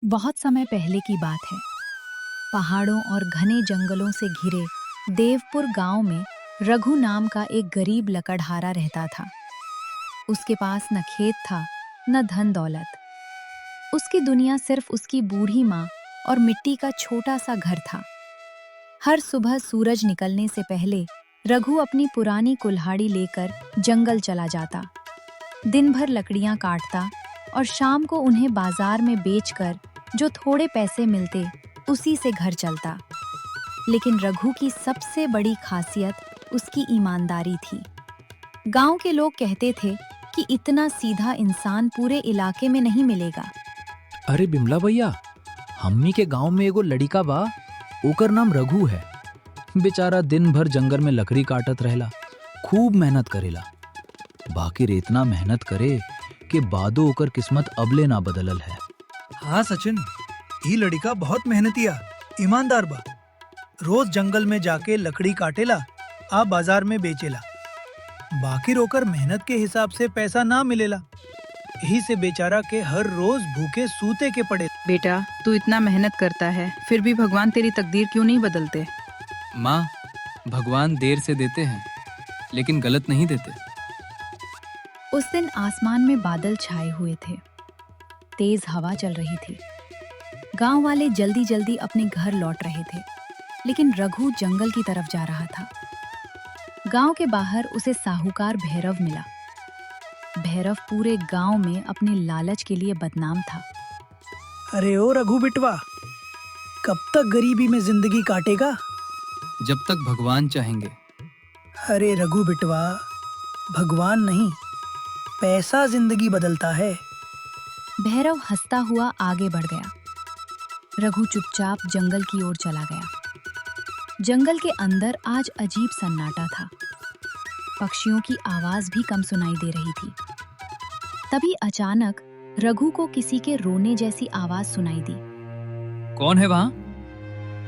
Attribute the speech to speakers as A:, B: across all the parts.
A: बहुत समय पहले की बात है। पहाड़ों और घने जंगलों से घिरे देवपुर गांव में रघु नाम का एक गरीब लकड़हारा रहता था। उसके पास न खेत था, न धन दौलत। उसकी दुनिया सिर्फ उसकी बूढ़ी माँ और मिट्टी का छोटा सा घर था। हर सुबह सूरज निकलने से पहले रघु अपनी पुरानी कुल्हाड़ी लेकर जंगल चला जाता। दिन भर लकड़ियां काटता और शाम को उन्हें बाजार में बेचकर जो थोड़े पैसे मिलते उसी से घर चलता। लेकिन रघु की सबसे बड़ी खासियत उसकी ईमानदारी थी। गांव के लोग कहते थे कि इतना सीधा इंसान पूरे इलाके में नहीं मिलेगा।
B: अरे बिमला भैया, हमनी के गांव में एगो लड़िका बा, ओकर नाम रघु है। बेचारा दिन भर जंगल में लकड़ी काटत रहेला, खूब मेहनत करेला। बाकी इतना मेहनत करे कि बादो ओकर किस्मत अबले ना बदलल है।
C: हाँ सचिन, ई लड़िका बहुत मेहनतिया ईमानदार बा। रोज जंगल में जाके लकड़ी काटेला, आ बाजार में बेचेला। बाकी रोकर मेहनत के हिसाब से पैसा ना मिलेला। यही से बेचारा के हर रोज भूखे सूते के पड़े।
D: बेटा, तू इतना मेहनत करता है, फिर भी भगवान तेरी तकदीर क्यों नहीं बदलते?
E: माँ, भगवान देर से देते हैं, लेकिन गलत नहीं देते।
A: उस दिन आसमान में बादल छाए हुए थे। तेज हवा चल रही थी। गांव वाले जल्दी जल्दी अपने घर लौट रहे थे, लेकिन रघु जंगल की तरफ जा रहा था। गांव के बाहर उसे साहूकार भैरव मिला। भैरव पूरे गांव में अपने लालच के लिए बदनाम था।
C: अरे ओ रघु बिटवा, कब तक गरीबी में जिंदगी काटेगा?
E: जब तक भगवान चाहेंगे।
C: अरे रघु बिटवा, भगवान नहीं, पैसा जिंदगी बदलता है।
A: भैरव हंसता हुआ आगे बढ़ गया। रघु चुपचाप जंगल की ओर चला गया। जंगल के अंदर आज अजीब सन्नाटा था। पक्षियों की आवाज भी कम सुनाई दे रही थी। तभी अचानक रघु को किसी के रोने जैसी आवाज सुनाई दी।
E: कौन है वहाँ?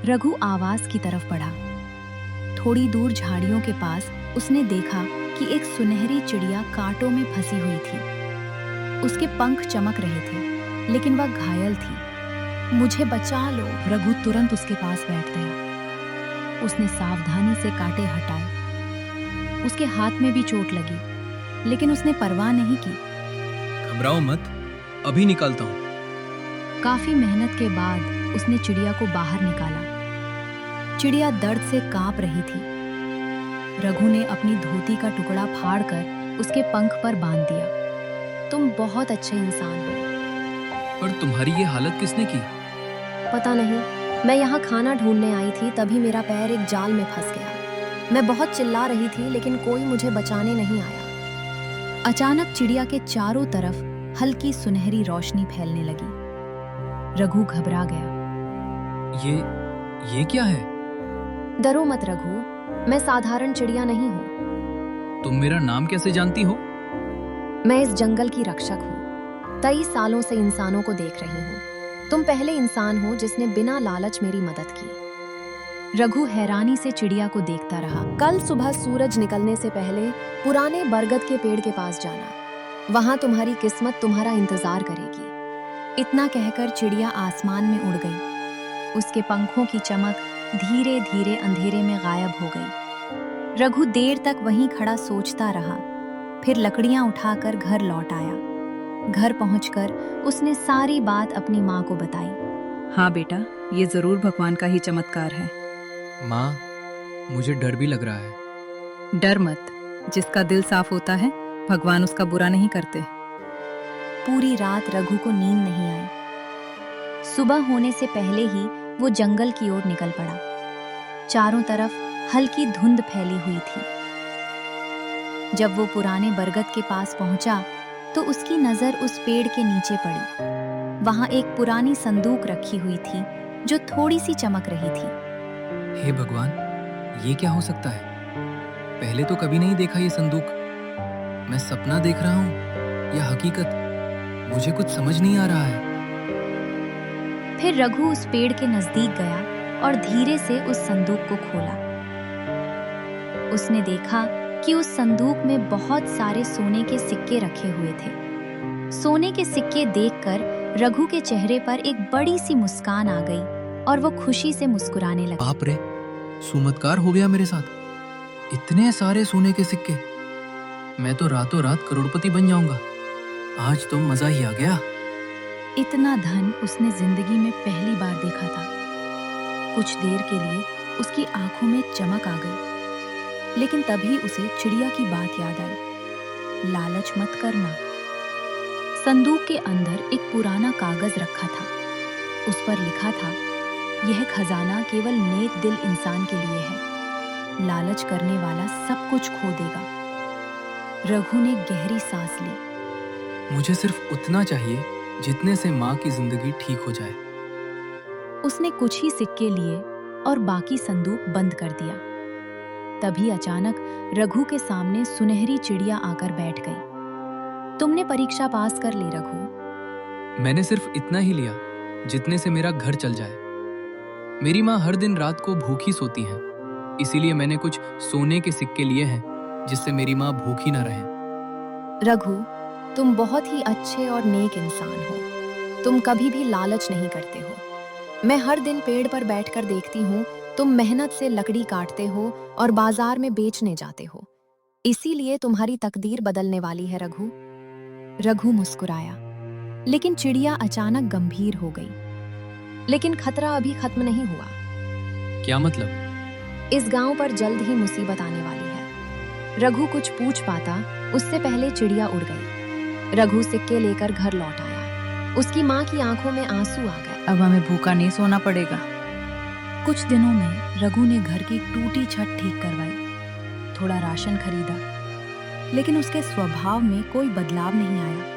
A: रघु आवाज की तरफ बढ़ा। थोड़ी दूर झाड़ियों के पास उसने देखा कि एक सुनहरी चिड़िया कांटों में फंसी हुई थी। उसके पंख चमक रहे थे, लेकिन वह घायल थी। मुझे बचा लो। रघु तुरंत उसके पास बैठ गया। उसने सावधानी से कांटे हटाए। उसके हाथ में भी चोट लगी, लेकिन उसने परवाह नहीं की।
E: घबराओ मत, अभी निकालता हूँ।
A: काफी मेहनत के बाद उसने चिड़िया को बाहर निकाला। चिड़िया दर्द से कांप रही थी। रघु ने अपनी धोती का टुकड़ा फाड़कर उसके पंख पर बांध दिया। तुम बहुत अच्छे इंसान हो।
E: पर तुम्हारी ये हालत किसने की?
F: पता नहीं, मैं यहाँ खाना ढूंढने आई थी, तभी मेरा पैर एक जाल में फंस गया। मैं बहुत चिल्ला रही थी, लेकिन कोई मुझे बचाने नहीं आया।
A: अचानक चिड़िया के चारों तरफ हल्की सुनहरी रोशनी फैलने लगी। रघु घबरा गया।
E: ये क्या है?
F: डरो मत रघु, मैं साधारण चिड़िया नहीं हूँ।
E: तुम मेरा नाम कैसे जानती हो?
F: मैं इस जंगल की रक्षक हूँ। कई सालों से इंसानों को देख रही हूँ। तुम पहले इंसान हो जिसने बिना लालच मेरी मदद की।
A: रघु हैरानी से चिड़िया को देखता रहा।
F: कल सुबह सूरज निकलने से पहले पुराने बरगद के पेड़ के पास जाना। वहां तुम्हारी किस्मत तुम्हारा इंतजार करेगी।
A: इतना कहकर चिड़िया आसमान में उड़ गई। उसके पंखों की चमक धीरे धीरे अंधेरे में गायब हो गई। रघु देर तक वहीं खड़ा सोचता रहा। फिर लकड़ियां उठाकर घर लौट आया। घर पहुंचकर उसने सारी बात अपनी माँ को बताई।
D: हाँ बेटा, ये जरूर भगवान का ही चमत्कार है।
E: माँ, मुझे डर भी लग रहा है।
D: डर मत, जिसका दिल साफ होता है भगवान उसका बुरा नहीं करते।
A: पूरी रात रघु को नींद नहीं आई। सुबह होने से पहले ही वो जंगल की ओर निकल पड़ा। चारों तरफ हल्की धुंध फैली हुई थी। जब वो पुराने बरगद के पास पहुंचा तो उसकी नजर उस पेड़ के नीचे पड़ी। वहां एक पुरानी संदूक रखी हुई थी जो थोड़ी सी चमक रही थी।
E: हे भगवान, ये क्या हो सकता है? पहले तो कभी नहीं देखा ये संदूक। मैं सपना देख रहा हूँ या हकीकत? मुझे कुछ समझ नहीं आ रहा है।
A: फिर रघु उस पेड़ के नजदीक गया और धीरे से उस संदूक को खोला। उसने देखा कि उस संदूक में बहुत सारे सोने के सिक्के रखे हुए थे। सोने के सिक्के देखकर रघु के चेहरे पर एक बड़ी सी मुस्कान आ गई और वो खुशी से मुस्कुराने लगा।
E: बाप रे, सुमतकार हो गया मेरे साथ। इतने सारे सोने के सिक्के। मैं तो रातों रात करोड़पति बन जाऊंगा। आज तो मजा ही आ गया।
A: इतना धन उसने जिंदगी में पहली बार देखा था। कुछ देर के लिए उसकी आंखों में चमक आ गई, लेकिन तभी उसे चिड़िया की बात याद आई। लालच मत करना। संदूक के अंदर एक पुराना कागज रखा था। उस पर लिखा था, यह खजाना केवल नेक दिल इंसान के लिए है। लालच करने वाला सब कुछ खो देगा। रघु ने गहरी सांस ली।
E: मुझे सिर्फ उतना चाहिए जितने से माँ की जिंदगी ठीक हो जाए।
A: उसने कुछ ही सिक्के लिए और बाकी संदूक बंद कर दिया। तभी अचानक रघु के सामने सुनहरी चिड़िया आकर बैठ गई। तुमने परीक्षा पास कर ली रघु।
E: मैंने सिर्फ इतना ही लिया जितने से मेरा घर चल जाए। मेरी माँ हर दिन रात को भूखी सोती है, इसीलिए मैंने कुछ सोने के सिक्के लिए हैं जिससे मेरी माँ भूखी ना रहे।
F: रघु, तुम बहुत ही अच्छे और नेक इंसान हो। तुम कभी भी लालच नहीं करते हो। मैं हर दिन पेड़ पर बैठकर देखती हूँ, तुम मेहनत से लकड़ी काटते हो और बाजार में बेचने जाते हो। इसीलिए तुम्हारी तकदीर बदलने वाली है रघु। रघु मुस्कुराया, लेकिन चिड़िया अचानक गंभीर हो गई। लेकिन खतरा अभी खत्म नहीं हुआ।
E: क्या मतलब?
F: इस गांव पर जल्द ही मुसीबत आने वाली है। रघु कुछ पूछ पाता उससे पहले चिड़िया उड़ गई। रघु सिक्के लेकर घर लौट आया। उसकी माँ की आंखों में आंसू आ गए।
D: अब हमें भूखा नहीं सोना पड़ेगा।
A: कुछ दिनों में रघु ने घर की टूटी छत ठीक करवाई, थोड़ा राशन खरीदा, लेकिन उसके स्वभाव में कोई बदलाव नहीं आया।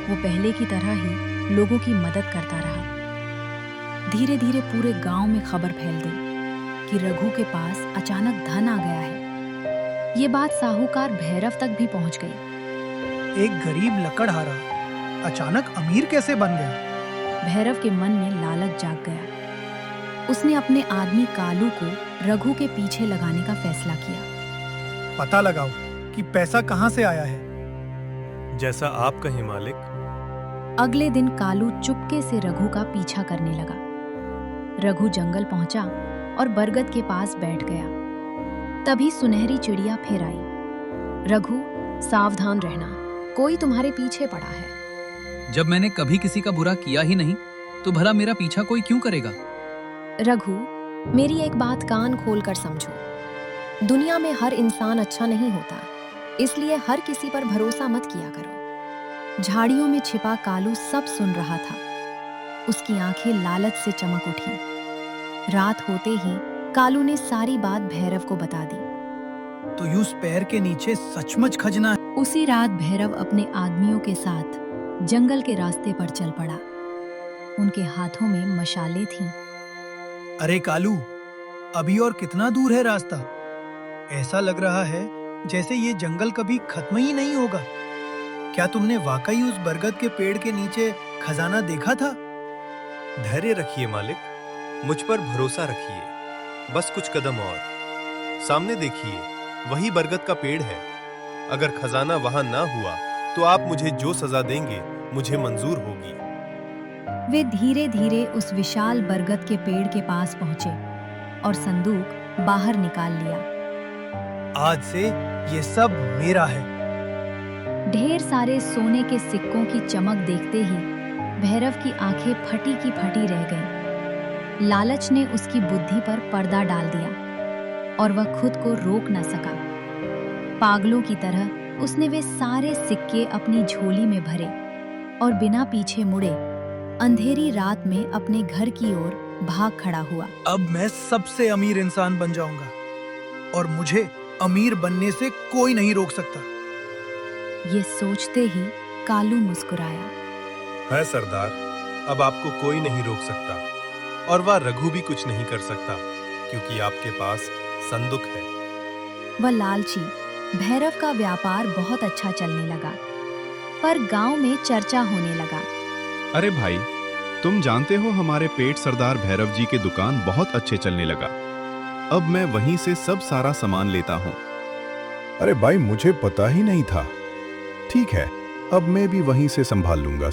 A: वो पहले की तरह ही लोगों की मदद करता रहा। धीरे धीरे पूरे गांव में खबर फैल गई कि रघु के पास अचानक धन आ गया है। ये बात साहूकार भैरव तक भी पहुंच गई।
C: एक गरीब लकड़हारा अचानक अमीर कैसे बन गया?
A: भैरव के मन में लालच जाग गया। उसने अपने आदमी कालू को रघु के पीछे लगाने का फैसला किया।
C: पता लगाओ कि पैसा कहाँ से आया है।
G: जैसा आप कहें मालिक।
A: अगले दिन कालू चुपके से रघु का पीछा करने लगा। रघु जंगल पहुंचा और बरगद के पास बैठ गया। तभी सुनहरी चिड़िया फिर आई।
F: रघु, सावधान रहना, कोई तुम्हारे पीछे पड़ा है।
E: जब मैंने कभी किसी का बुरा किया ही नहीं, तो भला मेरा पीछा कोई क्यों करेगा?
F: रघु, मेरी एक बात कान खोल कर समझो। दुनिया में हर इंसान अच्छा नहीं होता, इसलिए हर किसी पर भरोसा मत किया करो। झाड़ियों में छिपा कालू सब सुन रहा था। उसकी आंखें लालच से चमक उठी। रात होते ही कालू ने सारी बात भैरव को बता दी।
C: तो यूं पैर के नीचे सचमुच खजना है।
A: उसी रात भैरव अपने आदमियों के साथ जंगल के रास्ते पर चल पड़ा। उनके हाथों में मशालें थीं।
C: अरे कालू, अभी और कितना दूर है रास्ता? ऐसा लग रहा है जैसे ये जंगल कभी खत्म ही नहीं होगा। क्या तुमने वाकई उस बरगद के पेड़ के नीचे खजाना देखा था?
G: धैर्य रखिए मालिक, मुझ पर भरोसा रखिए। बस कुछ कदम और। सामने देखिए, वही बरगद का पेड़ है। अगर खजाना वहां ना हुआ तो आप मुझे जो सजा देंगे मुझे मंजूर होगी।
A: वे धीरे धीरे उस विशाल बरगद के पेड़ के पास पहुंचे और संदूक बाहर निकाल लिया।
C: आज से ये सब मेरा है।
A: ढेर सारे सोने के सिक्कों की चमक देखते ही भैरव की आंखें फटी की फटी रह गईं। लालच ने उसकी बुद्धि पर पर्दा डाल दिया और वह खुद को रोक न सका। पागलों की तरह उसने वे सारे सिक्के अपनी झोली में भरे और बिना पीछे मुड़े अंधेरी रात में अपने घर की ओर भाग खड़ा हुआ।
C: अब मैं सबसे अमीर इंसान बन जाऊंगा और मुझे अमीर बनने से कोई नहीं रोक सकता।
A: ये सोचते ही कालू मुस्कुराया।
G: है सरदार, अब आपको कोई नहीं रोक सकता और वह रघु भी कुछ नहीं कर सकता, क्योंकि आपके पास संदूक है।
A: वह लालची भैरव का व्यापार बहुत अच्छा चलने लगा, पर गांव में चर्चा होने लगा।
H: अरे भाई, तुम जानते हो हमारे पेट सरदार भैरव जी के दुकान बहुत अच्छे चलने लगा। अब मैं वहीं से सब सारा सामान लेता हूँ।
I: अरे भाई, मुझे पता ही नहीं था। ठीक है, अब मैं भी वहीं से संभाल लूंगा।